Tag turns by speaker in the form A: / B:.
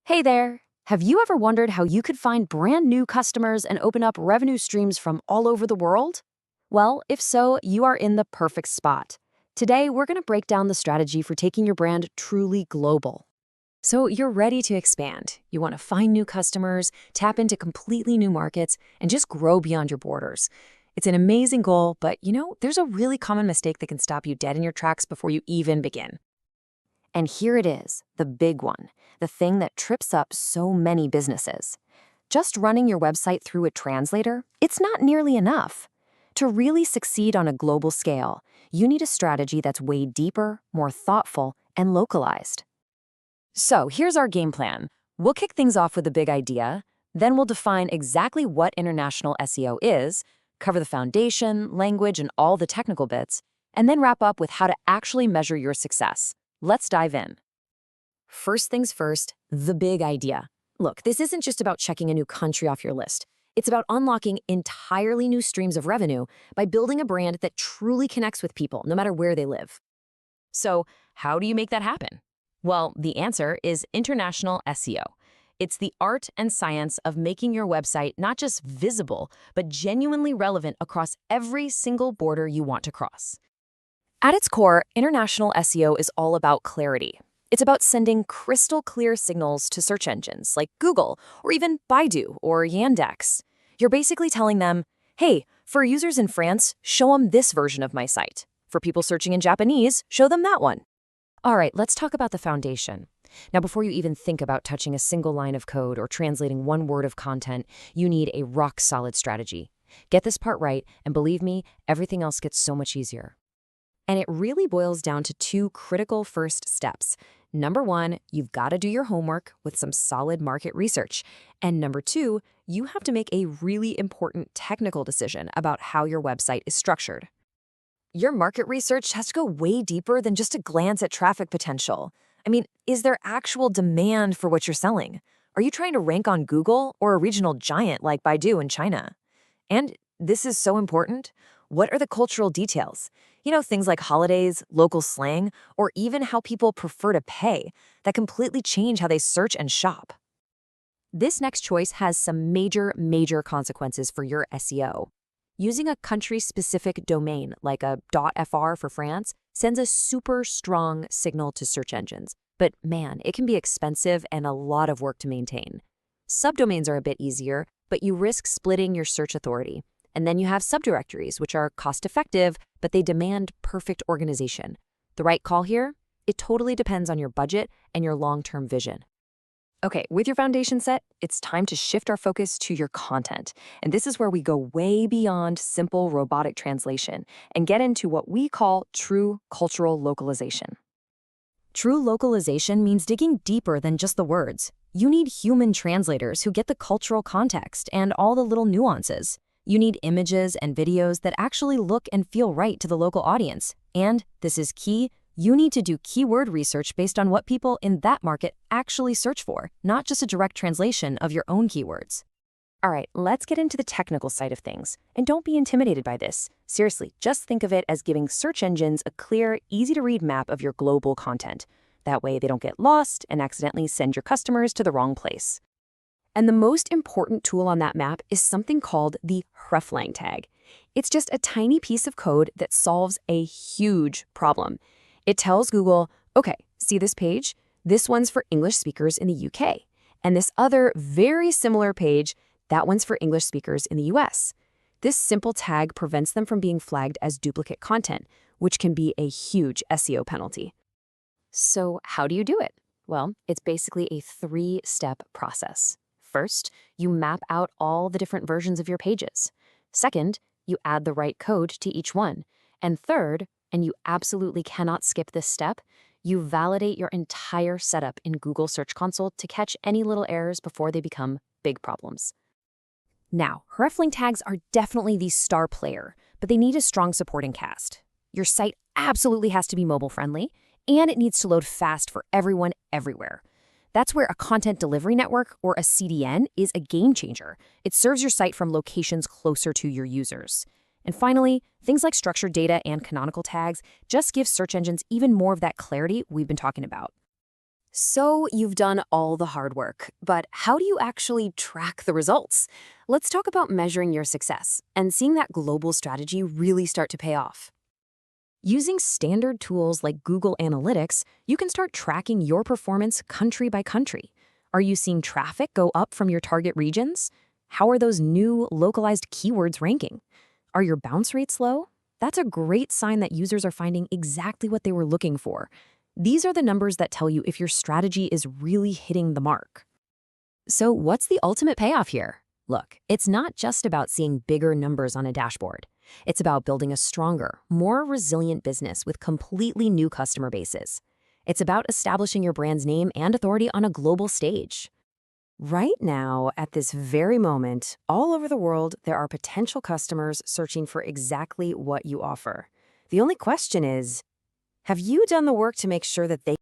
A: Hey there! Have you ever wondered how you could find brand new customers and open up revenue streams from all over the world? Well, if so, you are in the perfect spot. Today, we're going to break down the strategy for taking your brand truly global. So you're ready to expand. You want to find new customers, tap into completely new markets, and just grow beyond your borders. It's an amazing goal, but there's a really common mistake that can stop you dead in your tracks before you even begin. And here it is, the big one, the thing that trips up so many businesses. Just running your website through a translator, it's not nearly enough. To really succeed on a global scale, you need a strategy that's way deeper, more thoughtful, and localized. So here's our game plan. We'll kick things off with a big idea, then we'll define exactly what international SEO is, cover the foundation, language, and all the technical bits, and then wrap up with how to actually measure your success. Let's dive in. First things first, the big idea. Look, this isn't just about checking a new country off your list. It's about unlocking entirely new streams of revenue by building a brand that truly connects with people, no matter where they live. So, how do you make that happen? Well, the answer is international SEO. It's the art and science of making your website not just visible, but genuinely relevant across every single border you want to cross. At its core, international SEO is all about clarity. It's about sending crystal clear signals to search engines like Google or even Baidu or Yandex. You're basically telling them, hey, for users in France, show them this version of my site. For people searching in Japanese, show them that one. All right, let's talk about the foundation. Now, before you even think about touching a single line of code or translating one word of content, you need a rock-solid strategy. Get this part right, and believe me, everything else gets so much easier. And it really boils down to two critical first steps. Number one, you've got to do your homework with some solid market research. And number two, you have to make a really important technical decision about how your website is structured. Your market research has to go way deeper than just a glance at traffic potential. I mean, is there actual demand for what you're selling? Are you trying to rank on Google or a regional giant like Baidu in China? And this is so important. What are the cultural details? Things like holidays, local slang, or even how people prefer to pay that completely change how they search and shop. This next choice has some major consequences for your SEO. Using a country-specific domain like a .fr for France sends a super strong signal to search engines. But man, it can be expensive and a lot of work to maintain. Subdomains are a bit easier, but you risk splitting your search authority. And then you have subdirectories, which are cost-effective, but they demand perfect organization. The right call here? It totally depends on your budget and your long-term vision. Okay, with your foundation set, it's time to shift our focus to your content. And this is where we go way beyond simple robotic translation and get into what we call true cultural localization. True localization means digging deeper than just the words. You need human translators who get the cultural context and all the little nuances. You need images and videos that actually look and feel right to the local audience. And, this is key, you need to do keyword research based on what people in that market actually search for, not just a direct translation of your own keywords. All right, let's get into the technical side of things. And don't be intimidated by this. Seriously, just think of it as giving search engines a clear, easy-to-read map of your global content. That way they don't get lost and accidentally send your customers to the wrong place. And the most important tool on that map is something called the hreflang tag. It's just a tiny piece of code that solves a huge problem. It tells Google, okay, see this page? This one's for English speakers in the UK. And this other very similar page, that one's for English speakers in the US. This simple tag prevents them from being flagged as duplicate content, which can be a huge SEO penalty. So how do you do it? Well, it's basically a three-step process. First, you map out all the different versions of your pages. Second, you add the right code to each one. And third, and you absolutely cannot skip this step, you validate your entire setup in Google Search Console to catch any little errors before they become big problems. Now, hreflang tags are definitely the star player, but they need a strong supporting cast. Your site absolutely has to be mobile-friendly, and it needs to load fast for everyone everywhere. That's where a content delivery network, or a CDN, is a game changer. It serves your site from locations closer to your users. And finally, things like structured data and canonical tags just give search engines even more of that clarity we've been talking about. So you've done all the hard work, but how do you actually track the results? Let's talk about measuring your success and seeing that global strategy really start to pay off. Using standard tools like Google Analytics, you can start tracking your performance country by country. Are you seeing traffic go up from your target regions? How are those new localized keywords ranking? Are your bounce rates low? That's a great sign that users are finding exactly what they were looking for. These are the numbers that tell you if your strategy is really hitting the mark. So, what's the ultimate payoff here? Look, it's not just about seeing bigger numbers on a dashboard. It's about building a stronger, more resilient business with completely new customer bases. It's about establishing your brand's name and authority on a global stage. Right now, at this very moment, all over the world, there are potential customers searching for exactly what you offer. The only question is, have you done the work to make sure that they